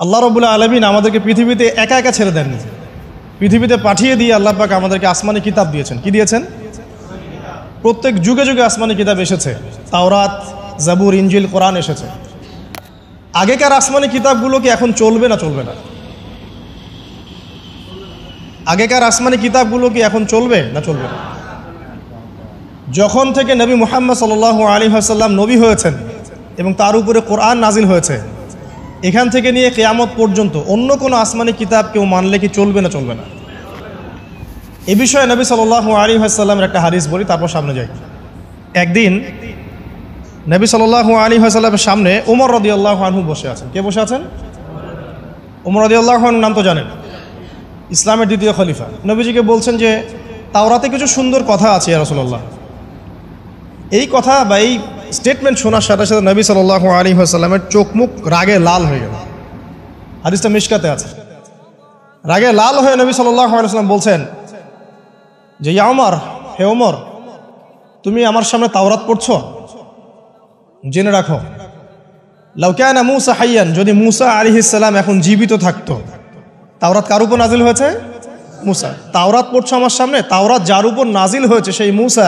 আল্লাহ রাব্বুল আলামিন আমাদেরকে পৃথিবীতে একা একা ছেড়ে দেননি, পৃথিবীতে পাঠিয়ে দিয়ে আল্লাহ পাক আমাদেরকে আসমানি কিতাব দিয়েছেন। কি দিয়েছেন? প্রত্যেক যুগে যুগে আসমানি কিতাব এসেছে, তাওরাত, জাবুর, ইনজিল, কোরআন এসেছে। আগেকার আসমানি কিতাবগুলো কি এখন চলবে না চলবে না? আগেকার আসমানি কিতাবগুলো কি এখন চলবে না চলবে না? যখন থেকে নবী মুহাম্মদ সাল্লাল্লাহু আলাইহি ওয়াসাল্লাম নবী হয়েছেন এবং তার উপরে কোরআন নাজিল হয়েছে, এখান থেকে নিয়ে কিয়ামত পর্যন্ত অন্য কোনো আসমানি কিতাব কেউ মানলে কি চলবে না চলবে না? এ বিষয়ে নবী সাল্লাল্লাহু আলাইহি ওয়াসাল্লামের একটা হাদিস বলি, তারপর সামনে যাই। একদিন নবী সাল্লাল্লাহু আলাইহি ওয়াসাল্লামের সামনে ওমর রাদিয়াল্লাহু আনহু বসে আছেন। কে বসে আছেন? ওমর রাদিয়াল্লাহু আনহু নাম তো জানেন, ইসলামের দ্বিতীয় খলিফা। নবীজিকে বলছেন যে তাওরাতে কিছু সুন্দর কথা আছে ইয়া রাসূলুল্লাহ। এই কথা বা এই স্টেটমেন্ট শোনার সাথে সাথে নবী সাল্লাল্লাহু আলাইহি ওয়াসাল্লামের চোখ মুখ রাগে লাল হয়ে গেল। হাদিসটা মিশকাতে আছে। রাগে লাল হয়ে নবী সাল্লাল্লাহু আলাইহি ওয়াসাল্লাম বলছেন যে ইয়া ওমর, হে ওমর, তুমি আমার সামনে তাওরাত পড়ছো? জেনে রাখো, লাউ কানা মূসা হাইয়ান, যদি মূসা আলাইহিস সালাম এখন জীবিত থাকতো। তাওরাত কার উপর নাজিল হয়েছে? মূসা। তাওরাত পড়ছো আমার সামনে, তাওরাত যার উপর নাজিল হয়েছে সেই মূসা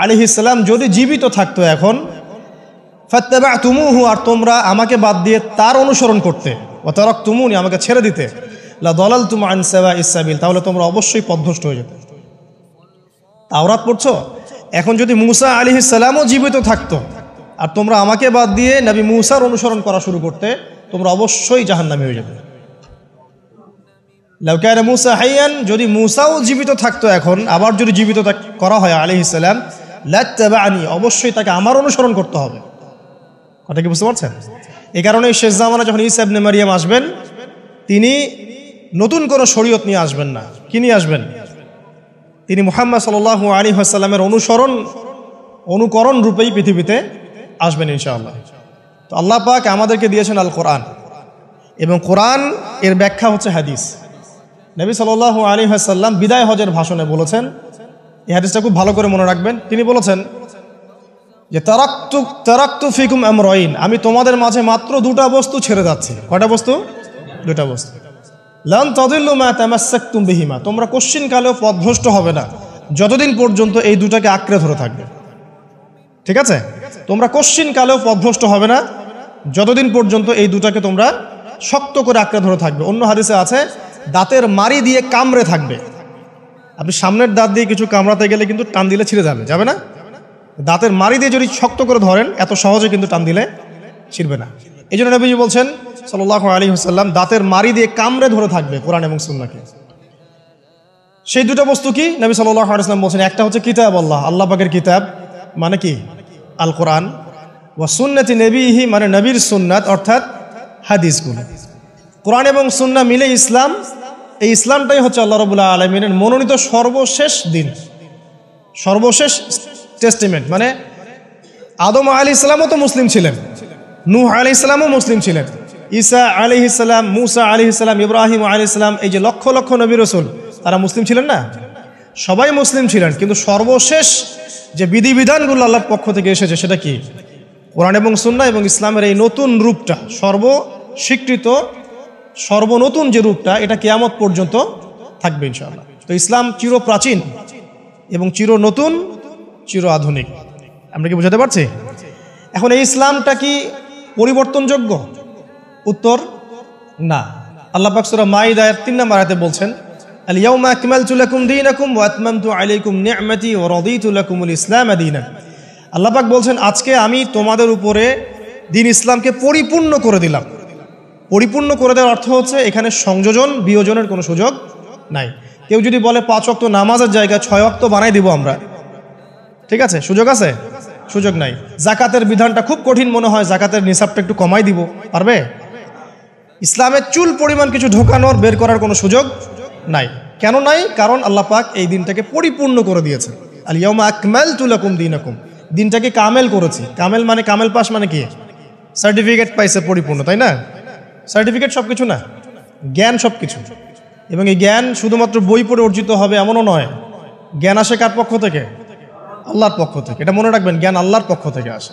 আলাইহিস সালাম যদি জীবিত থাকতো এখন, ফাত্তাবা'তুমুহু, আর তোমরা আমাকে বাদ দিয়ে তার অনুসরণ করতে, ওয়া তারাকতুমুনি, আমাকে ছেড়ে দিতে, লা দালালতুম আন সাওয়াইস সাবিল, তাহলে তোমরা অবশ্যই পথভ্রষ্ট হয়ে যেতে। তাওরাত পড়ছো, এখন যদি মূসা আলাইহিস সালামও জীবিত থাকতো আর তোমরা আমাকে বাদ দিয়ে নবী মূসার অনুসরণ করা শুরু করতে, তোমরা অবশ্যই জাহান্নামী হয়ে যেতে। লাউ কানা মূসা হাইয়ান, যদি মূসাও জীবিত থাকতো এখন, আবার যদি জীবিত করা হয় আলাইহিস সালাম, লাত্তাবা'নি, অবশ্যই তাকে আমার অনুসরণ করতে হবে। কথা কি বুঝতে পারছেন? এই কারণে শেষ জামানা যখন ঈসা ইবনে মারইয়াম আসবেন, তিনি নতুন কোনো শরীয়ত নিয়ে আসবেন না। কি নিয়ে আসবেন? তিনি মুহাম্মদ সাল্লাল্লাহু আলাইহি ওয়াসাল্লামের অনুকরণ রূপেই পৃথিবীতে আসবেন ইনশাআল্লাহ। তো আল্লাহ পাক আমাদেরকে দিয়েছেন আল কোরআন, এবং কোরআন এর ব্যাখ্যা হচ্ছে হাদিস। নবী সাল্লাল্লাহু আলাইহি ওয়াসাল্লাম বিদায় হজের ভাষণে বলেছেন, এই হাদিসটা খুব ভালো করে মনে রাখবেন। তিনি বলেছেন যে তারাকতু ফিকুম আমরাইন, আমি তোমাদের মাঝে মাত্র দুটা বস্তু ছেড়ে যাচ্ছি। কয়টা বস্তু? দুটা বস্তু। লান তাদিল্লু মা তামাসসাকতুম বিহিমা, তোমরা কোশ্চিনকালেও পথভ্রষ্ট হবে না যতদিন পর্যন্ত এই দুটাকে আঁকড়ে ধরে থাকবে। ঠিক আছে? তোমরা কোশ্চিনকালেও পথভ্রষ্ট হবে না যতদিন পর্যন্ত এই দুটাকে তোমরা শক্ত করে আঁকড়ে ধরে থাকবে। অন্য হাদিসে আছে দাঁতের মাড়ি দিয়ে কামড়ে থাকবে। আপনি সামনের দাঁত দিয়ে কিছু কামড়াতে গেলে কিন্তু টান দিলে ছিঁড়ে যাবে, যাবে না? দাঁতের মাড়ি দিয়ে যদি শক্ত করে ধরেন, এত সহজে কিন্তু টান দিলে ছিঁড়বে না। এই জন্য নবীজি বলছেন সাল্লাল্লাহু আলাইহি ওয়াসাল্লাম, দাঁতের মাড়ি দিয়ে কামড়ে ধরে থাকবে কোরআন এবং সুন্নাহকে। সেই দুটো বস্তু কি? নবী সাল্লাল্লাহু আলাইহি ওয়াসাল্লাম বলছেন, একটা হচ্ছে কিতাব আল্লাহ, আল্লাহ পাকের কিতাব মানে কি? আল কোরআন, ওয়া সুন্নতি নবীহি, মানে নবীর সুন্নাত অর্থাৎ হাদিসগুলো। কোরআন এবং সুন্নাহ মিলে ইসলাম। এই ইসলামটাই হচ্ছে আল্লাহ রাব্বুল আলামিনের মনোনীত সর্বশেষ দিন, সর্বশেষ টেস্টিমেন্ট। মানে আদম আলাইহিস সালামও তো মুসলিম ছিলেন, নূহ আলাইহিস সালামও মুসলিম ছিলেন, ঈসা আলাইহিস সালাম, মূসা আলাইহিস সালাম, ইব্রাহিম আলাইহিস সালাম, এই যে লক্ষ লক্ষ নবী রাসূল, তারা মুসলিম ছিলেন না? সবাই মুসলিম ছিলেন, কিন্তু সর্বশেষ যে বিধিবিধানগুলো আল্লাহর পক্ষ থেকে এসেছে সেটা কি? কোরআন এবং সুন্নাহ এবং ইসলামের এই নতুন রূপটা, সর্বস্বীকৃত সর্বনতুন যে রূপটা, এটা কিয়ামত পর্যন্ত থাকবে ইনশাআল্লাহ। তো ইসলাম চিরপ্রাচীন এবং চির নতুন, চির আধুনিক। আমরা কি বোঝাতে পারছি? এখন এই ইসলামটা কি পরিবর্তনযোগ্য? উত্তর না। আল্লাহ পাক সূরা মাইদা 3 নম্বর আয়াতে বলছেন, আল ইয়াউমা আকমালতু লাকুম দীনাকুম ওয়া আতমামতু আলাইকুম নি'মাতি ওয়া রাদিতু লাকুমুল ইসলাম দীনান। আল্লাহ পাক বলছেন, আজকে আমি তোমাদের উপরে দ্বীন ইসলামকে পরিপূর্ণ করে দিলাম। পরিপূর্ণ করে দেওয়ার অর্থ হচ্ছে এখানে সংযোজন বিয়োজনের কোনো সুযোগ নাই। কেউ যদি বলে 5 ওয়াক্ত নামাজের জায়গায় 6 ওয়াক্ত বানাই দিব আমরা, ঠিক আছে? সুযোগ আছে? সুযোগ নাই। জাকাতের বিধানটা খুব কঠিন মনে হয়, জাকাতের নিসাবটা একটু কমাই দিব, পারবে? ইসলামের চুল পরিমাণ কিছু ঢোকানোর বের করার কোনো সুযোগ নাই। কেন নাই? কারণ আল্লাহ পাক এই দিনটাকে পরিপূর্ণ করে দিয়েছে। আল ইয়াউমা আকমালতু লাকুম দীনাকুম, দিনটাকে কামেল করেছি। কামেল মানে কামেল পাস মানে কি? সার্টিফিকেট পাইছে পরিপূর্ণ, তাই না? সার্টিফিকেট সব কিছু না, জ্ঞান সব কিছু। এবং এই জ্ঞান শুধুমাত্র বই পড়ে অর্জিত হবে এমনও নয়। জ্ঞান আসে কার পক্ষ থেকে? আল্লাহর পক্ষ থেকে। এটা মনে রাখবেন, জ্ঞান আল্লাহর পক্ষ থেকে আসে।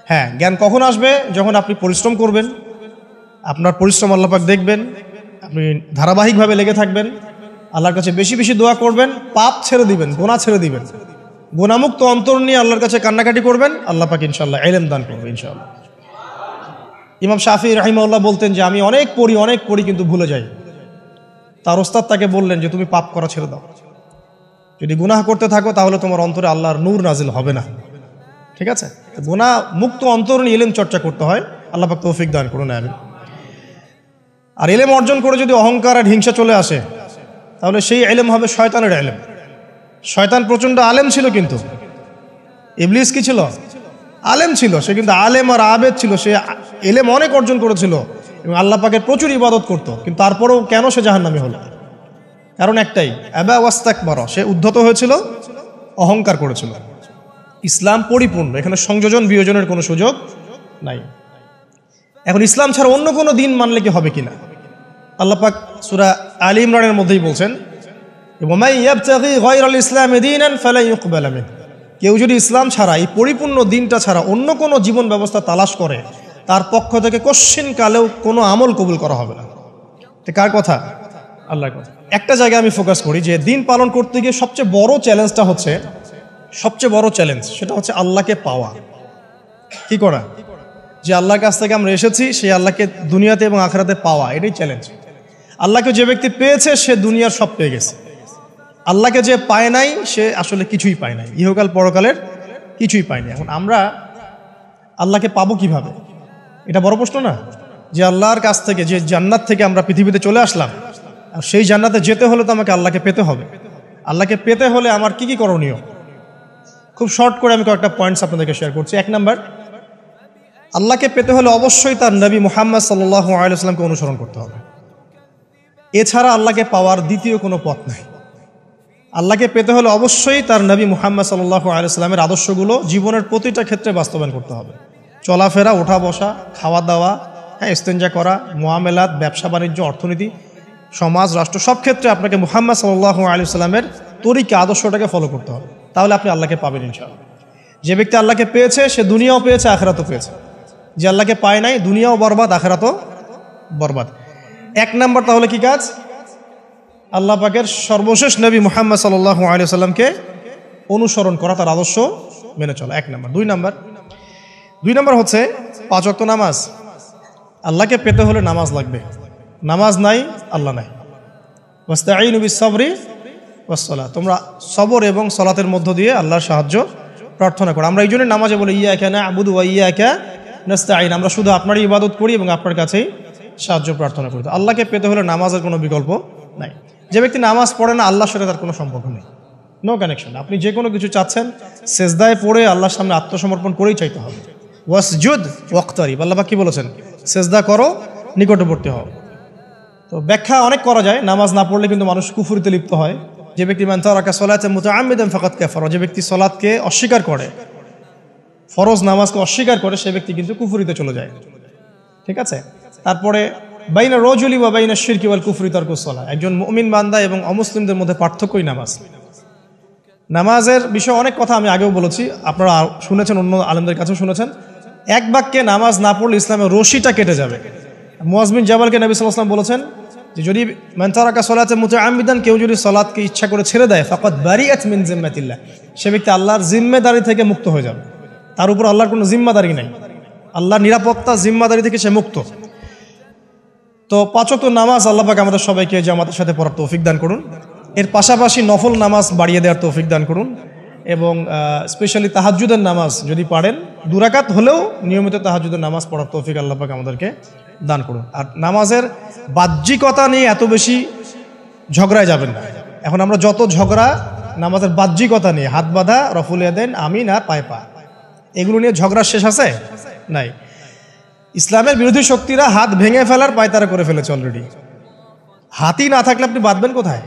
হ্যাঁ, জ্ঞান কখন আসবে? যখন আপনি পরিশ্রম করবেন, আপনার পরিশ্রম আল্লাহ পাক দেখবেন, আপনি ধারাবাহিকভাবে লেগে থাকবেন, আল্লাহর কাছে বেশি বেশি দোয়া করবেন, পাপ ছেড়ে দিবেন, গোনা ছেড়ে দিবেন, গোনামুক্ত অন্তর নিয়ে আল্লাহর কাছে কান্নাকাটি করবেন, আল্লাহ পাক ইনশাআল্লাহ ইলম দান করবে ইনশাআল্লাহ। ইমাম শাফি রাহিমাহুল্লাহ বলতেন যে আমি অনেক পড়ি কিন্তু ভুলে যাই। তার ওস্তাদ তাকে বললেন যে তুমি পাপ করা ছেড়ে দাও, যদি গুনাহ করতে থাকো তাহলে তোমার অন্তরে আল্লাহর নূর নাজিল হবে না। ঠিক আছে, গুনাহ মুক্ত অন্তর নিয়ে ইলম চর্চা করতে হয়। আল্লাহ পাক তৌফিক দান করুন, আমিন। আর ইলম অর্জন করে যদি অহংকার আর হিংসা চলে আসে তাহলে সেই ইলম হবে শয়তানের ইলম। শয়তান প্রচণ্ড আলেম ছিল, কিন্তু ইবলিস কি ছিল? আলেম ছিল। সে কিন্তু আলেম আর আবেদ ছিল, সে ইলম অনেক অর্জন করেছিল এবং আল্লাহ পাকের প্রচুর ইবাদত করত, কিন্তু তারপরেও কেন সে জাহান্নামী হলো? কারণ একটাই, আবা ওয়াস্তাকবারা, সে উদ্ধত হয়েছিল, অহংকার করেছিল। ইসলাম পরিপূর্ণ, এখানে সংযোজন বিয়োজনের কোনো সুযোগ নাই। এখন ইসলাম ছাড়া অন্য কোনো দিন মানলে কি হবে কিনা? আল্লাহ পাক সূরা আলী ইমরানের মধ্যেই বলছেন, ওয়ামাই ইয়াবতাগি গায়রাল ইসলামি দীনান ফালা ইউকবাল মিনহু, কেউ যদি ইসলাম ছাড়া, এই পরিপূর্ণ দিনটা ছাড়া অন্য কোনো জীবন ব্যবস্থা তালাশ করে, তার পক্ষ থেকে কশ্চিন কালেও কোনো আমল কবুল করা হবে না। তো কার কথা? আল্লাহর কথা। একটা জায়গায় আমি ফোকাস করি যে দিন পালন করতে গিয়ে সবচেয়ে বড় চ্যালেঞ্জটা হচ্ছে, সেটা হচ্ছে আল্লাহকে পাওয়া। কি করা? যে আল্লাহর কাছ থেকে আমরা এসেছি, সেই আল্লাহকে দুনিয়াতে এবং আখিরাতে পাওয়া, এটাই চ্যালেঞ্জ। আল্লাহকে যে ব্যক্তি পেয়েছে সে দুনিয়ার সব পেয়ে গেছে। আল্লাহকে যে পায় নাই সে আসলে কিছুই পায় নাই, ইহকাল পরকালের কিছুই পায়নি। এখন আমরা আল্লাহকে পাবো কিভাবে? এটা বড় প্রশ্ন না? যে আল্লাহর কাছ থেকে, যে জান্নাত থেকে আমরা পৃথিবীতে চলে আসলাম, আর সেই জান্নাতে যেতে হলে তো আমাকে আল্লাহকে পেতে হবে। আল্লাহকে পেতে হলে আমার কি কি করণীয়? খুব শর্ট করে আমি কয়েকটা পয়েন্টস আপনাদেরকে শেয়ার করছি। 1 নাম্বার, আল্লাহকে পেতে হলে অবশ্যই তার নবী মুহাম্মদ সাল্লাল্লাহু আলাইহি ওয়াসাল্লামকে অনুসরণ করতে হবে। এছাড়া আল্লাহকে পাওয়ার দ্বিতীয় কোনো পথ নাই। আল্লাহকে পেতে হলে অবশ্যই তার নবী মুহাম্মদ সাল্লাল্লাহু আলাইহি ওয়াসাল্লামের আদর্শগুলো জীবনের প্রতিটা ক্ষেত্রে বাস্তবায়ন করতে হবে। চলাফেরা, ওঠা বসা, খাওয়া দাওয়া, ইস্তেঞ্জা করা, মুআমালাত, ব্যবসা বাণিজ্য, অর্থনীতি, সমাজ, রাষ্ট্র, সব ক্ষেত্রে আপনাকে মুহাম্মদ সাল্লাল্লাহু আলাইহি ওয়াসাল্লামের তরিকা, আদর্শটাকে ফলো করতে হবে। তাহলে আপনি আল্লাহকে পাবেন ইনশাআল্লাহ। যে ব্যক্তি আল্লাহকে পেয়েছে সে দুনিয়াও পেয়েছে, আখিরাতও পেয়েছে। যে আল্লাহকে পায় নাই, দুনিয়াও বরবাদ, আখিরাতও বরবাদ। 1 নাম্বার তাহলে কি কাজ? আল্লাহ পাকের সর্বশেষ নবী মুহাম্মদ সাল্লাল্লাহু আলাইহি ওয়াসাল্লামকে অনুসরণ করা, তার আদর্শ মেনে চলা, 1 নাম্বার। 2 নাম্বার হচ্ছে 5 ওয়াক্ত নামাজ। আল্লাহকে পেতে হলে নামাজ লাগবে। নামাজ নাই, আল্লাহ নাই। ওয়াস্তাঈনু বিস-সাবরি ওয়াস-সালাহ, তোমরা সবর এবং সালাতের মধ্য দিয়ে আল্লাহর সাহায্য প্রার্থনা করো। আমরা এই জন্য নামাজে বলি ইয়াকা না'বুদু ওয়া ইয়াকা নাস্তাঈন, আমরা শুধু আপনারই ইবাদত করি এবং আপনার কাছেই সাহায্য প্রার্থনা করি। তো আল্লাহকে পেতে হলে নামাজের কোনো বিকল্প নাই। যে ব্যক্তি নামাজ পড়ে না, আল্লাহর সাথে তার কোনো সম্পর্ক নেই, নো কানেকশন। আপনি যে কোনো কিছু চাচ্ছেন, সেজদায় পড়ে আল্লাহর সামনে আত্মসমর্পণ করেই চাইতে হবে। ওয়াসজুদ ওয়াক্তারিব, আল্লাহ পাক কি বলেছেন? সেজদা করো, নিকটবর্তী হও। তো ব্যাখ্যা অনেক করা যায়। নামাজ না পড়লে কিন্তু মানুষ কুফরিতে লিপ্ত হয়। যে ব্যক্তি মান তারাকা সালাতান মুতাআম্মিদান ফাকাদ কাফারা, যে ব্যক্তি সালাতকে অস্বীকার করে, ফরজ নামাজকে অস্বীকার করে, সে ব্যক্তি কিন্তু কুফরিতে চলে যায়। ঠিক আছে। তারপরে বাইনা রাজুলি ওয়া বাইনা শিরকি ওয়াল কুফরি তারকুস সালাহ, একজন মুমিন বান্দা এবং অমুসলিমদের মধ্যে পার্থক্যই নামাজ। নামাজের বিষয়ে অনেক কথা আমি আগেও বলেছি, আপনারা শুনেছেন, অন্য আলেমদের কাছেও শুনেছেন। এক বাক্যে নামাজ না পড়লে ইসলামের রশিটা কেটে যাবে। মুআজ বিন জাবালকে নবী সাল্লাল্লাহু আলাইহি ওয়াসাল্লাম বলেছেন যে যদি মান তারাকা সালাতান মুতাআম্মিদান, কেউ যদি সালাতকে ইচ্ছা করে ছেড়ে দেয়, ফাকাদ বারিআত মিন জিম্মাতিল্লাহ, সে ব্যক্তি আল্লাহর জিম্মেদারি থেকে মুক্ত হয়ে যাবে। তার উপর আল্লাহর কোনো জিম্মাদারি নাই, আল্লাহর নিরাপত্তা, জিম্মাদারি থেকে সে মুক্ত। তো 5 ওয়াক্ত নামাজ আল্লাহ পাক আমাদের সবাইকে জামাতের সাথে পড়ার তৌফিক দান করুন। এর পাশাপাশি নফল নামাজ বাড়িয়ে দেওয়ার তৌফিক দান করুন, এবং স্পেশালি তাহাজ্জুদের নামাজ যদি পারেন, 2 রাকাত হলেও নিয়মিত তাহাজ্জুদের নামাজ পড়ার তৌফিক আল্লাহ পাক আমাদেরকে দান করুন। আর নামাজের বাহ্যিকতা নিয়ে এত বেশি ঝগড়ায় যাবেন না। এখন আমরা যত ঝগড়া নামাজের বাহ্যিকতা নিয়ে, হাত বাঁধা, রফুল ইয়াদাইন, আমিন আর পায়ে পা, এগুলো নিয়ে ঝগড়ার শেষ আছে? নাই। ইসলামের বিরোধী শক্তিরা হাত ভেঙে ফেলার পায়তারা করে ফেলেছে অলরেডি। হাতই না থাকলে আপনি বাঁধবেন কোথায়?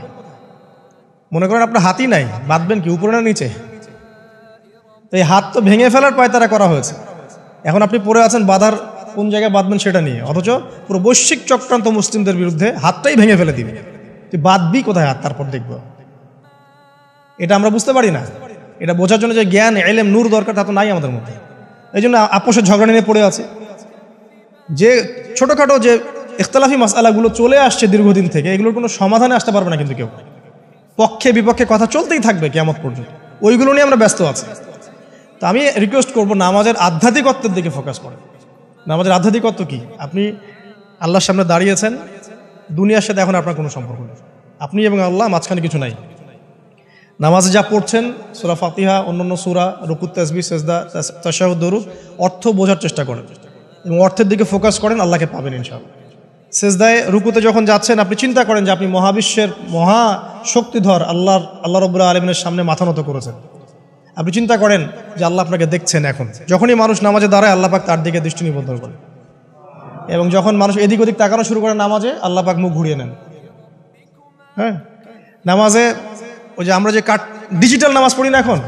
মনে করেন আপনার হাতই নাই, বাঁধবেন কি উপরে না নিচে? তো এই হাত তো ভেঙে ফেলার পায়তারা করা হয়েছে। এখন আপনি পড়ে আছেন বাঁধার কোন জায়গায় বাঁধবেন সেটা নিয়ে, অথচ পুরো বৈশ্বিক চক্রান্ত মুসলিমদের বিরুদ্ধে হাতটাই ভেঙে ফেলে দিবে। তুই বাঁধবি কোথায় হাত? তারপর দেখবো। এটা আমরা বুঝতে পারি না। এটা বোঝার জন্য যে জ্ঞান, ইলম, নূর দরকার, তা তো নাই আমাদের মধ্যে। এই জন্য আপোষের ঝগড়া নিয়ে পড়ে আছে। যে ছোটোখাটো যে ইখতলাফি মাসআলাগুলো চলে আসছে দীর্ঘদিন থেকে, এগুলোর কোনো সমাধানে আসতে পারবে না কিন্তু কেউ। পক্ষে বিপক্ষে কথা চলতেই থাকবে কিয়ামত পর্যন্ত, ওইগুলো নিয়ে আমরা ব্যস্ত আছি। তো আমি রিকোয়েস্ট করব নামাজের আধ্যাত্মিকত্বের দিকে ফোকাস করেন। নামাজের আধ্যাত্মিকত্ব কি? আপনি আল্লাহর সামনে দাঁড়িয়েছেন, দুনিয়ার সাথে এখন আপনার কোনো সম্পর্ক নেই, আপনি এবং আল্লাহ, মাঝখানে কিছু নাই। নামাজে যা পড়ছেন সূরা ফাতিহা, অন্যান্য সূরা, রুকু, তাসবিহ, সিজদা, তাশাহুদ, দরুদ, অর্থ বোঝার চেষ্টা করেন এবং অর্থের দিকে ফোকাস করেন, আল্লাহকে পাবেন ইনশাআল্লাহ। সিজদায় রুকুতে যখন যাচ্ছেন আপনি চিন্তা করেন যে আপনি মহাবিশ্বের মহা শক্তিধর আল্লাহ রাব্বুল আলামিনের সামনে মাথা নত করেছেন। আপনি চিন্তা করেন যে আল্লাহ আপনাকে দেখছেন। এখন যখনই মানুষ নামাজে দাঁড়ায় আল্লাহ পাক তার দিকে দৃষ্টি নিবদ্ধ করেন, এবং যখন মানুষ এদিক ওদিক তাকানো শুরু করে নামাজে, আল্লাহ পাক মুখ ঘুরিয়ে নেন। হ্যাঁ, নামাজে ওই যে আমরা যে ডিজিটাল নামাজ পড়ি না, এখন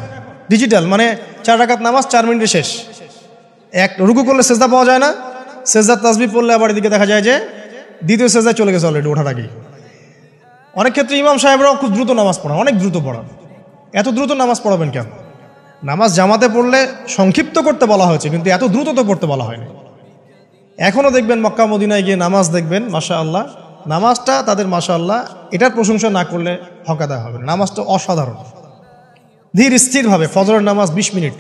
ডিজিটাল মানে 4 রাকাত নামাজ 4 মিনিটে শেষ। এক রুকু করলে সেজদা পাওয়া যায় না, সেজদার তাসবিহ পড়লে আবার এদিকে দেখা যায় যে দ্বিতীয় সেজদায় চলে গেছে অলরেডি ওঠার আগেই। অনেক ক্ষেত্রে ইমাম সাহেবরাও খুব দ্রুত নামাজ পড়ান, অনেক দ্রুত পড়ান। এত দ্রুত নামাজ পড়াবেন কেন? নামাজ জামাতে পড়লে সংক্ষিপ্ত করতে বলা হয়েছে, কিন্তু এত দ্রুত তো পড়তে বলা হয়নি। এখনও দেখবেন মক্কা মদিনায় গিয়ে নামাজ দেখবেন, মাশাআল্লাহ, নামাজটা তাদের মাশাআল্লাহ, এটার প্রশংসা না করলে হক আদায় হবে না। নামাজটা অসাধারণ, ধীর স্থিরভাবে। ফজরের নামাজ 20 মিনিট,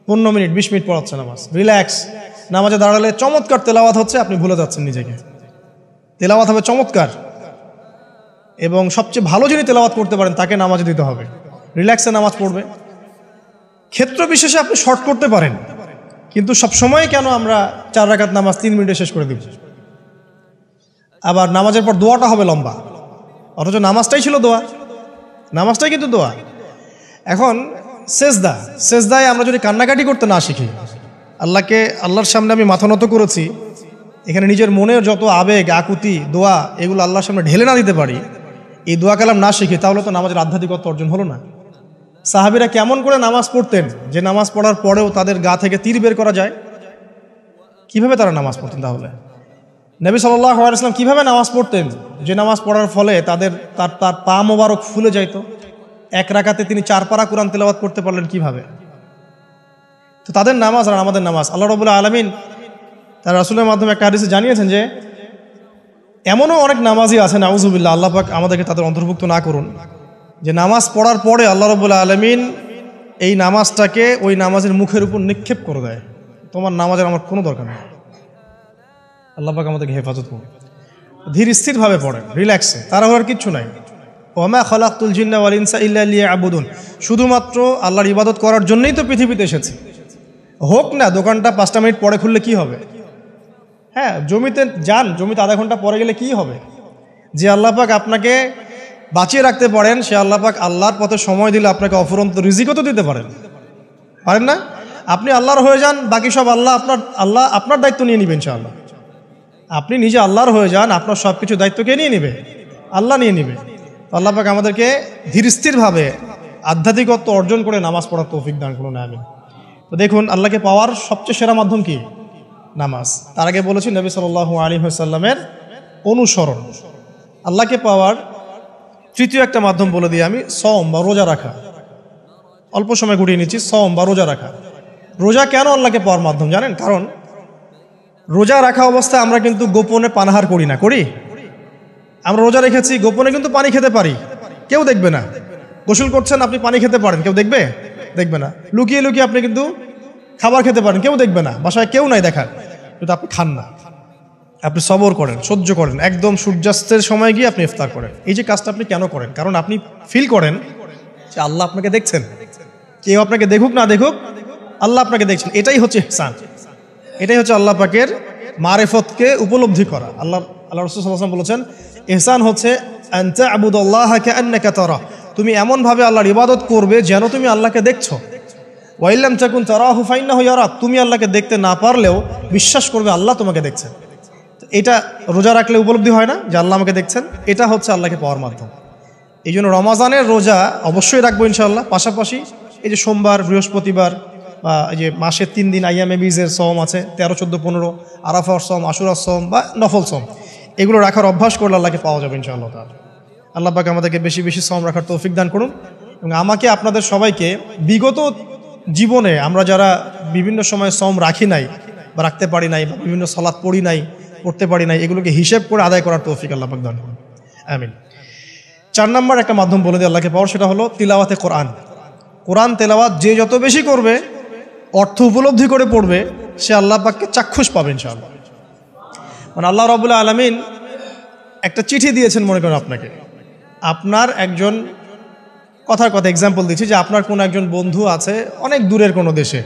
15 মিনিট, 20 মিনিট পড়াচ্ছে নামাজ, রিল্যাক্স। নামাজে দাঁড়ালে চমৎকার তেলাওয়াত হচ্ছে, আপনি ভুলে যাচ্ছেন নিজেকে। তেলাওয়াত হবে চমৎকার, এবং সবচেয়ে ভালো যিনি তেলাওয়াত করতে পারেন তাকে নামাজে দিতে হবে। রিল্যাক্সে নামাজ পড়বে। ক্ষেত্র বিশেষে আপনি শর্ট করতে পারেন, কিন্তু সবসময় কেন আমরা 4 রাকাত নামাজ 3 মিনিটে শেষ করে দিব? আবার নামাজের পর দোয়াটা হবে লম্বা, অথচ নামাজটাই ছিল দোয়া, নামাজটাই কিন্তু দোয়া। এখন সেজদায় আমরা যদি কান্নাকাটি করতে না শিখি, আল্লাহর সামনে আমি মাথা নত করেছি, এখানে নিজের মনের যত আবেগ, আকুতি, দোয়া, এগুলো আল্লাহর সামনে ঢেলে না দিতে পারি, এই দোয়া কালাম না শিখি, তাহলে তো নামাজের আধ্যাত্মিকত্ব অর্জন হলো না। সাহাবীরা কেমন করে নামাজ পড়তেন যে নামাজ পড়ার পরেও তাদের গা থেকে তীর বের করা যায়? কিভাবে তারা নামাজ পড়তেন? তাহলে নবী সাল্লাল্লাহু আলাইহি ওয়াসাল্লাম কিভাবে নামাজ পড়তেন যে নামাজ পড়ার ফলে তার পা মোবারক ফুলে যাইত? 1 রাকাতে তিনি 4 পারা কোরআন তেলাওয়াত করতে পারলেন কিভাবে? তো তাদের নামাজ আর আমাদের নামাজ, আল্লাহ রাব্বুল আলামিন তার রাসূলের মাধ্যমে একটা হাদিসে জানিয়েছেন যে এমনও অনেক নামাজি আছে, নাউযুবিল্লাহ, আল্লাহ পাক আমাদেরকে তাদের অন্তর্ভুক্ত না করুন, যে নামাজ পড়ার পরে আল্লাহ রাব্বুল আলামিন এই নামাজটাকে ওই নামাজের মুখের উপর নিক্ষেপ করে দেয়, তোমার নামাজের আমার কোনো দরকার নেই। আল্লাহ পাক আমাদেরকে হেফাজত করুন। ধীর স্থিরভাবে পড়েন, রিল্যাক্সে, তাড়াহুড়ার কিচ্ছু নাই। ওয়ামা খালাকতুল জিন্না ওয়াল ইনসা ইল্লা লিয়াবুদুন, শুধুমাত্র আল্লাহর ইবাদত করার জন্যই তো পৃথিবীতে এসেছি। হোক না দোকানটা 5টা মিনিট পরে খুললে কি হবে? হ্যাঁ, জমিতে যান, জমিতে আধা ঘন্টা পরে গেলে কি হবে? যে আল্লাহ পাক আপনাকে বাঁচিয়ে রাখতে পারেন, সে আল্লাহ পাক আল্লাহর পথে সময় দিলে আপনাকে অফুরন্ত রিজিকও তো দিতে পারেন না? আপনি আল্লাহর হয়ে যান, বাকি সব আল্লাহ আপনার দায়িত্ব নিয়ে নেবেন ইনশাআল্লাহ। আপনি নিজে আল্লাহর হয়ে যান, আপনার সব কিছু দায়িত্ব কে নিয়ে নেবে? আল্লাহ নিয়ে নেবে। আল্লাহ পাক আমাদেরকে ধীর স্থিরভাবে আধ্যাত্মিকত্ব অর্জন করে নামাজ পড়ার তৌফিক দান করুন, আমিন। তো দেখুন, আল্লাহকে পাওয়ার সবচেয়ে সেরা মাধ্যম কি? নামাজ। তার আগে বলেছি নবী সাল্লাল্লাহু আলাইহি ওয়াসাল্লামের অনুসরণ। আল্লাহকে পাওয়ার তৃতীয় একটা মাধ্যম বলে দিই আমি, সওম বা রোজা রাখা। অল্প সময় ঘুরিয়ে নিচ্ছি, সওম বা রোজা রাখা। রোজা কেন আল্লাহকে পাওয়ার মাধ্যম জানেন? কারণ রোজা রাখা অবস্থায় আমরা কিন্তু গোপনে পানাহার করি না, করি? আমরা রোজা রেখেছি, গোপনে কিন্তু পানি খেতে পারি, কেউ দেখবে না। গোসল করছেন, আপনি পানি খেতে পারেন, কেউ দেখবে না। লুকিয়ে লুকিয়ে আপনি কিন্তু খাবার খেতে পারেন, কেউ দেখবে না, বাসায় কেউ নাই দেখার, কিন্তু আপনি খান না। আপনি সবর করেন, সহ্য করেন, একদম সূর্যাস্তের সময় গিয়ে আপনি ইফতার করেন। এই যে কাজটা আপনি কেন করেন? কারণ আপনি ফিল করেন যে আল্লাহ আপনাকে দেখছেন। কেউ আপনাকে দেখুক না দেখুক, আল্লাহ আপনাকে দেখছেন। এটাই হচ্ছে ইহসান, এটাই হচ্ছে আল্লাহ পাকের মারিফতকে উপলব্ধি করা। আল্লাহ রাসূল সাল্লাল্লাহু আলাইহি ওয়াসাল্লাম বলেছেন, ইহসান হচ্ছে আনতা আবুদাল্লাহ কাআন্নাকা তারা, তুমি এমনভাবে আল্লাহর ইবাদত করবে যেন তুমি আল্লাহকে দেখছো। ওয়া ইল্লাম তাকুন তারাহু ফাইন্নাহু ইয়ারাক, তুমি আল্লাহকে দেখতে না পারলেও বিশ্বাস করবে আল্লাহ তোমাকে দেখছেন। এটা রোজা রাখলে উপলব্ধি হয় না যে আল্লাহ আমাকে দেখছেন? এটা হচ্ছে আল্লাহকে পাওয়ার মাধ্যম। এই জন্য রমাজানের রোজা অবশ্যই রাখবো ইনশাআল্লাহ। পাশাপাশি এই যে সোমবার, বৃহস্পতিবার, বা এই যে মাসের 3 দিন আইয়ামে বীজের সওম আছে, 13, 14, 15, আরাফার সওম, আশুরার সওম বা নফল সওম, এগুলো রাখার অভ্যাস করলে আল্লাহকে পাওয়া যাবে ইনশাআল্লাহ তাআলা। আল্লাহ পাক আমাদেরকে বেশি বেশি সওম রাখার তৌফিক দান করুন, এবং আমাকে আপনাদের সবাইকে বিগত জীবনে আমরা যারা বিভিন্ন সময় সওম রাখি নাই বা রাখতে পারি নাই, বা বিভিন্ন সালাত পড়তে পারি নাই, এগুলোকে হিসেব করে আদায় করার তৌফিক আল্লাহ পাক দান করুন, আমিন। 4 নম্বর একটা মাধ্যম বলে দিই আল্লাহকে পাওয়ার, সেটা হলো তিলাওয়াতে কোরআন। কোরআন তেলাওয়াত যে যত বেশি করবে, অর্থ উপলব্ধি করে পড়বে, সে আল্লাহ পাককে চাক্ষুষ পাবে ইনশাআল্লাহ। মানে আল্লাহ রাব্বুল আলামিন একটা চিঠি দিয়েছেন, মনে করেন আপনাকে, আপনার একজন কথার কথা এক্সাম্পল দিচ্ছি, যে আপনার কোনো একজন বন্ধু আছে অনেক দূরের কোনো দেশে,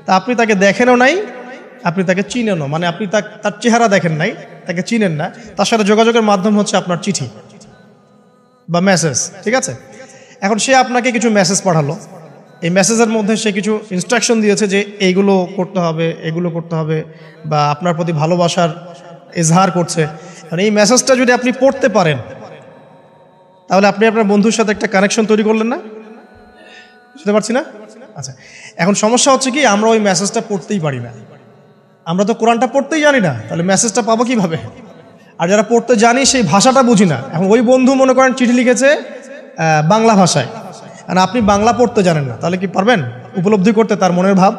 তা আপনি তাকে দেখেনও নাই, আপনি তাকে চিনেনও, মানে আপনি তার চেহারা দেখেন নাই, তাকে চিনেন না, তার সাথে যোগাযোগের মাধ্যম হচ্ছে আপনার চিঠি বা মেসেজ, ঠিক আছে? এখন সে আপনাকে কিছু মেসেজ পাঠালো, এই মেসেজের মধ্যে সে কিছু ইনস্ট্রাকশন দিয়েছে যে এইগুলো করতে হবে, এগুলো করতে হবে, বা আপনার প্রতি ভালোবাসার ইজহার করছে। কারণ এই মেসেজটা যদি আপনি পড়তে পারেন, তাহলে আপনি আপনার বন্ধুর সাথে একটা কানেকশন তৈরি করলেন না? বুঝতে পারছি না? আচ্ছা, এখন সমস্যা হচ্ছে কি, আমরা ওই মেসেজটা পড়তেই পারি না। আমরা তো কোরআনটা পড়তেই জানি না, তাহলে মেসেজটা পাবো কিভাবে? আর যারা পড়তে জানি সেই ভাষাটা বুঝি না। এখন ওই বন্ধু মনে করেন চিঠি লিখেছে বাংলা ভাষায়, আর আপনি বাংলা পড়তে জানেন না, তাহলে কি পারবেন উপলব্ধি করতে তার মনের ভাব,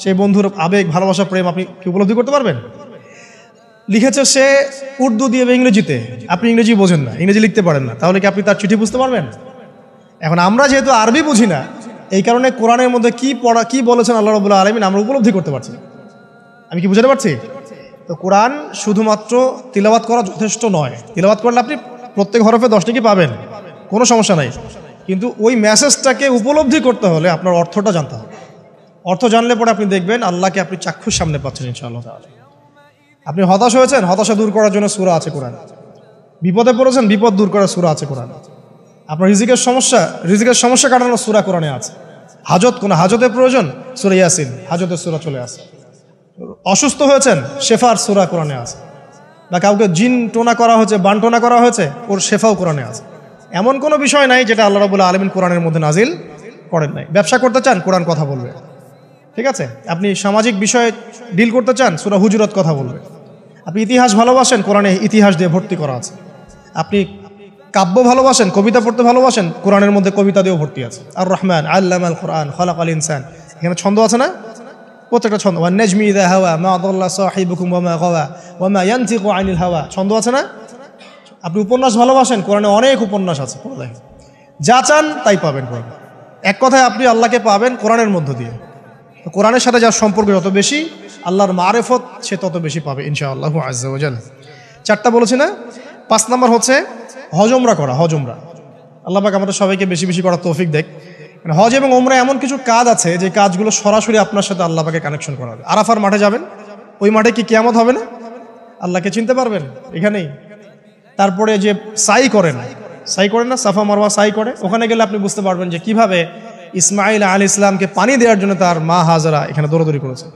সেই বন্ধুর আবেগ, ভালোবাসা, প্রেম আপনি কি উপলব্ধি করতে পারবেন? লিখেছে সে উর্দু দিয়ে বা ইংরেজিতে, আপনি ইংরেজি বোঝেন না, ইংরেজি লিখতে পারেন না, তাহলে কি আপনি তার চিঠি বুঝতে পারবেন? এখন আমরা যেহেতু আরবি বুঝি না, এই কারণে কোরআনের মধ্যে কি বলেছেন আল্লাহ রাব্বুল আলামিন আমরা উপলব্ধি করতে পারছি। আমি কি বুঝাতে পারছি? তো কোরআন শুধুমাত্র তিলাওয়াত করা যথেষ্ট নয়। তিলাওয়াত করলে আপনি প্রত্যেক হরফে 10 টাকা পাবেন, কোনো সমস্যা নাই, কিন্তু ওই মেসেজটাকে উপলব্ধি করতে হলে আপনার অর্থটা জানতে হবে। অর্থ জানলে পরে আপনি দেখবেন আল্লাহকে আপনি চাক্ষুষ সামনে পাচ্ছেন ইনশাআল্লাহ তাআলা। আপনি হতাশ হয়েছেন, হতাশা দূর করার জন্য সূরা আছে কোরআন। বিপদে পড়েছেন, বিপদ দূর করার সূরা আছে কোরআন। আপনার রিজিকের সমস্যা কাটানোর সূরা কোরআনে আছে। কোনো হাজতের প্রয়োজন, সূরা ইয়াসিন, হাজতের সূরা চলে আসে। অসুস্থ হয়েছেন, শেফার সূরা কোরআনে আছে। বা কাউকে জিন টোনা করা হয়েছে, বানটোনা করা হয়েছে, ওর শেফাও কোরআনে আছে। এমন কোনো বিষয় নাই যেটা আল্লাহ রাব্বুল আলামিন কোরআনের মধ্যে নাজিল করেন নাই। ব্যবসা করতে চান, কোরআন কথা বলবে, ঠিক আছে? আপনি সামাজিক বিষয়ে ডিল করতে চান, সূরা হুজুরাত কথা বলবে। আপনি ইতিহাস ভালোবাসেন, কোরআনে ইতিহাস দিয়ে ভর্তি করা আছে। আপনি কাব্য ভালোবাসেন, কবিতা পড়তে ভালোবাসেন, কোরআনের মধ্যে কবিতা দিয়েও ভর্তি আছে। আর রহমান আল্লামাল কোরআন খালাকাল ইনসান, এখানে ছন্দ আছে না? প্রত্যেকটা ছন্দ, ওয়ান নাজমি ইযা হাওয়া মা দাল্লা সাহিবুকুম ওয়া মা গাওয়া ওয়া মা ইয়ানতিকু আনিল হাওয়া, ছন্দ আছে না? আপনি উপন্যাস ভালোবাসেন, কোরআনে অনেক উপন্যাস আছে, যা চান তাই পাবেন কোরআন। এক কথায় আপনি আল্লাহকে পাবেন কোরআনের মধ্য দিয়ে। তো কোরআনের সাথে যার সম্পর্ক যত বেশি, আল্লাহর মারেফত সে তত বেশি পাবে ইনশাআল্লাহু আজ্জা ওয়া জাল। 4টা বলেছি না? 5 নম্বর হচ্ছে হজ ওমরা করা। হজ ওমরা আল্লাহ পাক আমাদের সবাইকে বেশি বেশি করার তৌফিক দেখ। হজ এবং ওমরা এমন কিছু কাজ আছে যে কাজগুলো সরাসরি আপনার সাথে আল্লাহ পাকে কানেকশন করা হবে। আরাফার মাঠে যাবেন, ওই মাঠে কি কিয়ামত হবে না? আল্লাহকে চিনতে পারবেন এখানেই। তারপরে যে সাই করেন না, সাফা মারওয়া সাই করে, ওখানে গেলে আপনি বুঝতে পারবেন যে কিভাবে ইসমাইল আলাইহিস সালামকে পানি দেওয়ার জন্য তার মা হাজারা এখানে দৌড়াদৌড়ি করেছে।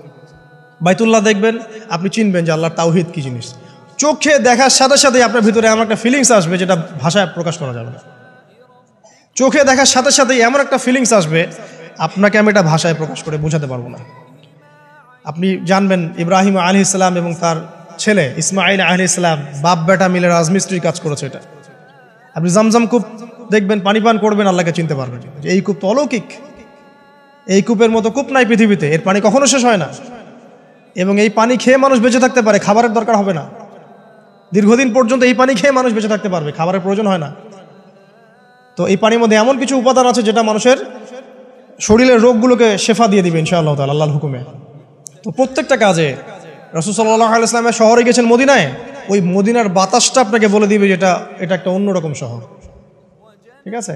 বাইতুল্লাহ দেখবেন, আপনি চিনবেন যে আল্লাহর তাওহীদ কি জিনিস। চোখে দেখার সাথে সাথে আপনার ভিতরে এমন একটা ফিলিংস আসবে যেটা ভাষায় প্রকাশ করা যাবে না। চোখে দেখার সাথে সাথে এমন একটা ফিলিংস আসবে, আপনাকে আমি এটা ভাষায় প্রকাশ করে বোঝাতে পারবো না। আপনি জানবেন ইব্রাহিম আলাইহিস সালাম এবং তার ছেলে ইসমাইল আলাইহিস সালাম বাপ বেটা মিলে রাজমিস্ত্রির কাজ করেছে। এটা আপনি জামজাম কূপ দেখবেন, পানি পান করবেন, আল্লাহকে চিনতে পারবেন যে এই কূপ তো অলৌকিক, এই কূপের মতো কূপ নাই পৃথিবীতে, এর পানি কখনো শেষ হয় না, এবং এই পানি খেয়ে মানুষ বেঁচে থাকতে পারে, খাবারের দরকার হবে না। দীর্ঘদিন পর্যন্ত এই পানি খেয়ে মানুষ বেঁচে থাকতে পারবে, খাবারের প্রয়োজন হয় না। তো এই পানির মধ্যে এমন কিছু উপাদান আছে যেটা মানুষের শরীরের রোগগুলোকে শেফা দিয়ে দিবে ইনশাআল্লাহ তাআলা আল্লাহর হুকুমে। তো প্রত্যেকটা কাজে রাসূল সাল্লাল্লাহু আলাইহি ওয়াসাল্লাম শহরে গেছেন মদিনায়, ওই মদিনার বাতাসটা আপনাকে বলে দিবে যেটা এটা একটা অন্যরকম শহর, ঠিক আছে?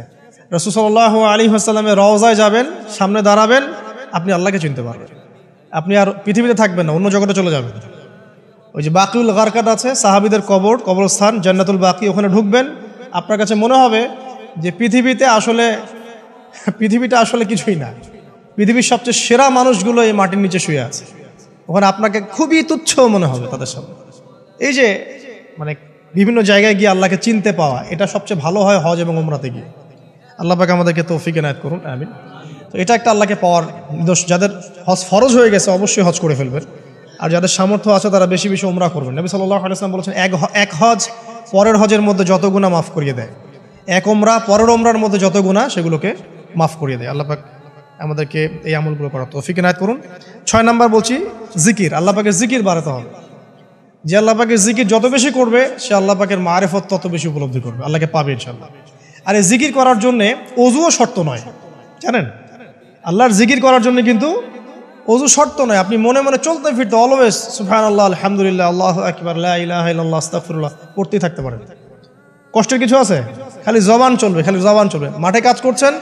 রাসূল সাল্লাল্লাহু আলাইহি ওয়াসাল্লামের রওজায় যাবেন, সামনে দাঁড়াবেন, আপনি আল্লাহকে চিনতে পারবেন। আপনি আর পৃথিবীতে থাকবেন না, অন্য জগতে চলে যাবেন। ওই যে বাকিউল গারকাত আছে, সাহাবীদের কবরস্থান জান্নাতুল বাকি, ওখানে ঢুকবেন, আপনার কাছে মনে হবে যে পৃথিবীটা আসলে কিছুই না। পৃথিবীর সবচেয়ে সেরা মানুষগুলো এই মাটির নিচে শুয়ে আছে, ওখানে আপনাকে খুবই তুচ্ছ মনে হবে তাদের সামনে। এই যে মানে বিভিন্ন জায়গায় গিয়ে আল্লাহকে চিনতে পাওয়া, এটা সবচেয়ে ভালো হয় হজ এবং উমরাতে গিয়ে। আল্লাহ পাক আমাদেরকে তৌফিক এনায়েত করুন, আমিন। তো এটা একটা আল্লাহকে পাওয়ার নিদর্শন। যাদের হজ ফরজ হয়ে গেছে অবশ্যই হজ করে ফেলবেন, আর যাদের সামর্থ্য আছে তারা বেশি বেশি উমরা করবেন। নবী সাল্লাল্লাহু আলাইহি ওয়াসাল্লাম বলেছেন, এক হজ পরের হজের মধ্যে যত গুনাহ মাফ করিয়ে দেয়, এক উমরা পরের উমরার মধ্যে যত গুনাহ সেগুলোকে মাফ করিয়ে দেয়। আল্লাহ পাক আমাদেরকে এই আমলগুলো করার তৌফিক এনায়েত করুন। 6 নাম্বার বলছি জিকির, আল্লাহ পাকের জিকির বাড়াতে হবে। যে আল্লাহ পাকের জিকির যত বেশি করবে সে আল্লাহ পাকের মারিফত তত বেশি উপলব্ধি করবে, আল্লাহকে পাবে ইনশাআল্লাহ। আর এই জিকির করার জন্যে অজুও শর্ত নয়, জানেন? আল্লাহর জিকির করার জন্য কিন্তু অজু শর্ত নয়। আপনি মনে মনে চলতে ফিরতে অলওয়েজ সুবহানাল্লাহ, আলহামদুলিল্লাহ, আল্লাহু আকবার, লা ইলাহা ইল্লাল্লাহ, আস্তাগফিরুল্লাহ পড়তেই থাকতে পারেন। কষ্টের কিছু আছে? খালি জবান চলবে, খালি জবান চলবে। মাঠে কাজ করছেন,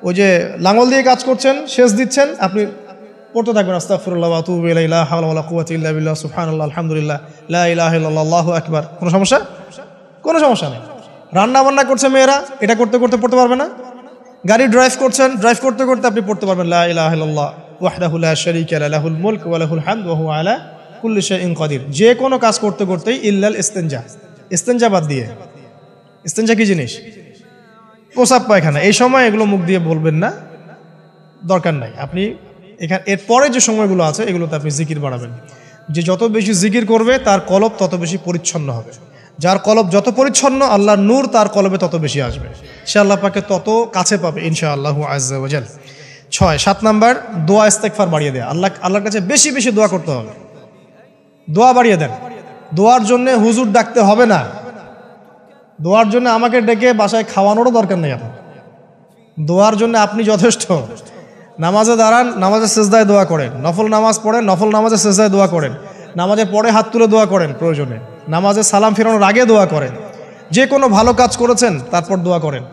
ওই যে লাঙল দিয়ে কাজ করছেন, সেচ দিচ্ছেন, আপনি পড়তে থাকবেন আস্তাগফিরুল্লাহ ওয়া আতুবু ইলাইহি, লা হাওলা ওয়ালা কুওয়াতা ইল্লা বিল্লাহ, সুবহানাল্লাহ, আলহামদুলিল্লাহ, লা ইলাহা ইল্লাল্লাহ, আল্লাহু আকবার। কোনো সমস্যা? কোনো সমস্যা নেই। রান্না বান্না করছে মেয়েরা, এটা করতে করতে পড়তে পারবে না? গাড়ি ড্রাইভ করছেন, ড্রাইভ করতে করতে আপনি পড়তে পারবেন লা ইলাহা ইল্লাল্লাহ ওয়াহদাহু লা শারীকা লাহু, লাহুল মুলক ওয়া লাহুল হামদ ওয়া হুয়া আলা কুল্লি শাইইন কাদির। যে কোনো কাজ করতে করতেই ইল্লাল ইস্তিনজা, ইস্তিনজা বাদ দিয়ে। ইস্তিনজা কি জিনিস? প্রসাব পায়খানা। এই সময় এগুলো মুখ দিয়ে বলবেন না, দরকার নাই। আপনি এখানে এরপরে যে সময়গুলো আছে এগুলোতে আপনি জিকির বাড়াবেন। যে যত বেশি জিকির করবে তার কলব তত বেশি পরিচ্ছন্ন হবে। যার কলব যত পরিচ্ছন্ন, আল্লাহর নূর তার কলবে তত বেশি আসবে, সে আল্লাহ পাকে তত কাছে পাবে ইনশাআল্লাহু আযজা ওয়া জাল। 7 নাম্বার, দোয়া ইস্তেগফার বাড়িয়ে দেয়া। আল্লাহর কাছে বেশি বেশি দোয়া করতে হবে। দোয়া বাড়িয়ে দেন। দোয়ার জন্য হুজুর ডাকতে হবে না, দোয়ার জন্য আমাকে ডেকে বাসায় খাওয়ানোরও দরকার নেই আপনার। দোয়ার জন্য আপনি যথেষ্ট। নামাজে দাঁড়ান, নামাজে সেজদায় দোয়া করেন। নফল নামাজ পড়েন, নফল নামাজে সেজদায় দোয়া করেন। নামাজে পড়ে হাত তুলে দোয়া করেন প্রয়োজনে। নামাজে সালাম ফেরানোর আগে দোয়া করেন। যে কোনো ভালো কাজ করেছেন তারপর দোয়া করেন,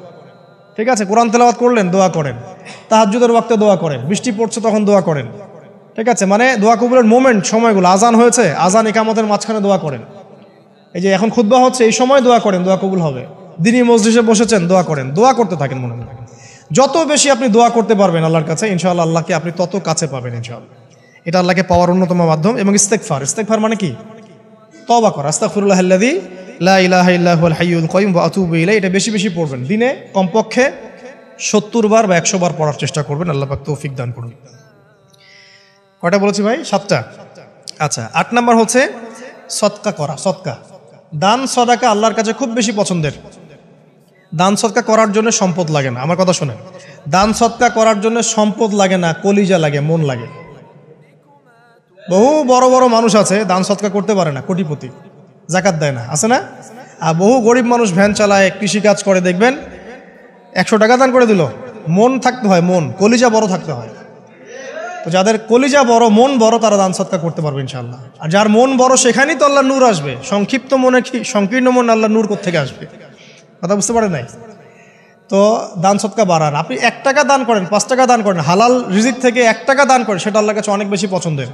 ঠিক আছে? কোরআন তেলাওয়াত করলেন, দোয়া করেন। তাহাজ্জুদের ওয়াক্তে দোয়া করেন। বৃষ্টি পড়ছে তখন দোয়া করেন, ঠিক আছে? মানে দোয়া কবুলের মোমেন্ট, সময়গুলো, আজান হয়েছে, আজান ইকামতের মাঝখানে দোয়া করেন। এই যে এখন খুতবা হচ্ছে, এই সময় দোয়া করেন, দোয়া কবুল হবে। দিনী মজলিসে বসেছেন, দোয়া করেন। দোয়া করতে থাকেন মনে মনে। যত বেশি আপনি দোয়া করতে পারবেন আল্লাহর কাছে, ইনশাআল্লাহ আল্লাহকে আপনি তত কাছে পাবেন ইনশাআল্লাহ। এটা আল্লাহকে পাওয়ার অন্যতম মাধ্যম। এবং ইস্তেগফার, ইস্তেগফার মানে কি? তওবা করা। আস্তাগফিরুল্লাহাল্লাযী লা ইলাহা ইল্লা হুয়াল হাইয়ুল কাইয়ুম ওয়া আতুবু ইলাইহি। এটা বেশি বেশি পড়বেন। দিনে কমপক্ষে 70 বার বা 100 বার পড়ার চেষ্টা করবেন। আল্লাহ পাক তৌফিক দান করুন। কয়টা বলেছি ভাই? 7টা। আচ্ছা, 8 নাম্বার হচ্ছে সদকা করা। সদকা, দান সদাকা আল্লাহর কাছে খুব বেশি পছন্দের। দান সদকা করার জন্য সম্পদ লাগে না, আমার কথা শোনেন। দান সদকা করার জন্য সম্পদ লাগে না, কলিজা লাগে, মন লাগে। বহু বড় বড় মানুষ আছে দান সদকা করতে পারে না, কোটিপতি, জাকাত দেয় না, আছে না? আর বহু গরিব মানুষ ভ্যান চালায়, কৃষিকাজ করে, দেখবেন 100 টাকা দান করে দিল। মন থাকতে হয়, মন, কলিজা বড় থাকতে হয়। তো যাদের কলিজা বড়, মন বড়, তারা দান সদকা করতে পারবে ইনশাআল্লাহ। আর যার মন বড় সেখানেই তো আল্লাহ নূর আসবে। সংক্ষিপ্ত মনে, সংকীর্ণ মন, আল্লাহ নূর কোত্থেকে আসবে? কথা বুঝতে পারেন নাই? তো দান সদকা বাড়ান। আপনি 1 টাকা দান করেন, 5 টাকা দান করেন, হালাল রিজিক থেকে 1 টাকা দান করেন, সেটা আল্লাহর কাছে অনেক বেশি পছন্দের।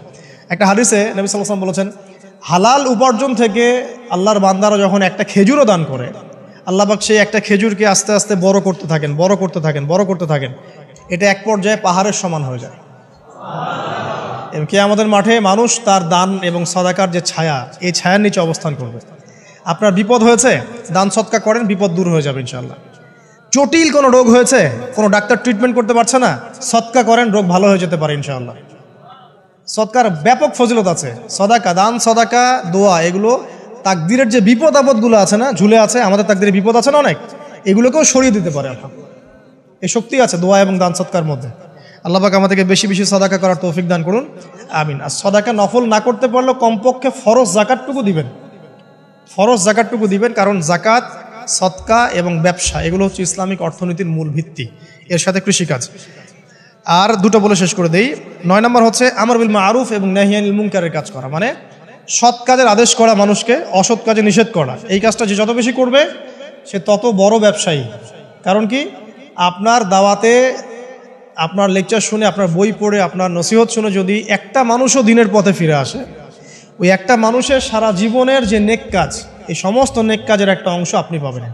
একটা হাদিসে নবী সাল্লাল্লাহু আলাইহি ওয়াসাল্লাম বলেছেন, হালাল উপার্জন থেকে আল্লাহর বান্দারা যখন একটা খেজুরও দান করে, আল্লাহ পাক সেই একটা খেজুরকে আস্তে আস্তে বড় করতে থাকেন, বড় করতে থাকেন, বড় করতে থাকেন। এটা এক পর্যায়ে পাহাড়ের সমান হয়ে যায়। এবং কিয়ামতের মাঠে মানুষ তার দান এবং সাদাকার যে ছায়া, এই ছায়ার নিচে অবস্থান করবে। আপনার বিপদ হয়েছে, দান সদকা করেন, বিপদ দূর হয়ে যাবে ইনশাআল্লাহ। জটিল কোনো রোগ হয়েছে, কোনো ডাক্তার ট্রিটমেন্ট করতে পারছে না, সদকা করেন, রোগ ভালো হয়ে যেতে পারে ইনশাআল্লাহ। সদকার ব্যাপক ফজিলত আছে। সদাকা, দান সদাকা, দোয়া, এগুলো তাকদিরের যে বিপদ আপদগুলো আছে না, ঝুলে আছে, আমাদের তাকদিরে বিপদ আছে না অনেক, এগুলোকেও সরিয়ে দিতে পারে। এই শক্তি আছে দোয়া এবং দান সদকার মধ্যে। আল্লাহ পাক আমাদেরকে বেশি বেশি সদাকা করার তৌফিক দান করুন, আমিন। আর সদাকা নফল না করতে পারলেও কমপক্ষে ফরজ জাকাতটুকু দিবেন, ফরজ জাকাতটুকু দিবেন। কারণ জাকাত, সদকা এবং ব্যবসা এগুলো হচ্ছে ইসলামিক অর্থনীতির মূল ভিত্তি, এর সাথে কৃষিকাজ। আর 2টা বলে শেষ করে দেই। 9 নম্বর হচ্ছে আমর বিল মারুফ এবং নাহি আনিল মুনকারের কাজ করা, মানে সৎ কাজের আদেশ করা, মানুষকে অসৎ কাজে নিষেধ করা। এই কাজটা যে যত বেশি করবে সে তত বড় ব্যবসায়ী। কারণ কি, আপনার দাওয়াতে, আপনার লেকচার শুনে, আপনার বই পড়ে, আপনার নসিহত শুনে যদি একটা মানুষও দিনের পথে ফিরে আসে, ওই একটা মানুষের সারা জীবনের যে নেক কাজ, এই সমস্ত নেক কাজের একটা অংশ আপনি পাবেন।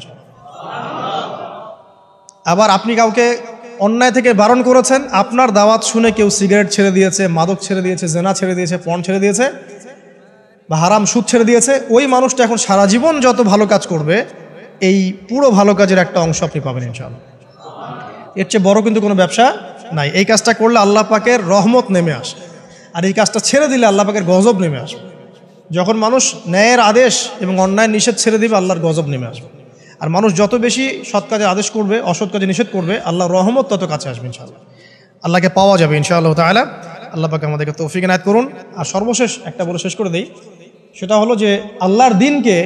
আবার আপনি কাউকে অন্যায় থেকে বারণ করেছেন, আপনার দাওয়াত শুনে কেউ সিগারেট ছেড়ে দিয়েছে, মাদক ছেড়ে দিয়েছে, জেনা ছেড়ে দিয়েছে, পণ ছেড়ে দিয়েছে, বা হারাম সুদ ছেড়ে দিয়েছে, ওই মানুষটা এখন সারা জীবন যত ভালো কাজ করবে, এই পুরো ভালো কাজের একটা অংশ আপনি পাবেন ইনশাআল্লাহ। এর চেয়ে বড় কিন্তু কোনো ব্যবসা নাই। এই কাজটা করলে আল্লাহ পাকের রহমত নেমে আসে, আর এই কাজটা ছেড়ে দিলে আল্লাহ পাকের গজব নেমে আসবে। যখন মানুষ ন্যায়ের আদেশ এবং অন্যায় নিষেধ ছেড়ে দিবে, আল্লাহর গজব নেমে আসবে। আর মানুষ যত বেশি সৎ কাজে আদেশ করবে, অসৎ কাজে নিষেধ করবে, আল্লাহর রহমত তত কাছে আসবে ইনশাআল্লাহ। আল্লাহকে পাওয়া যাবে ইনশাআল্লাহ তাআলা। আল্লাহ পাক আমাদেরকে তৌফিক এনায়েত করুন। আর সর্বশেষ একটা বলে শেষ করে দেই, সেটা হলো যে আল্লাহর দিনকে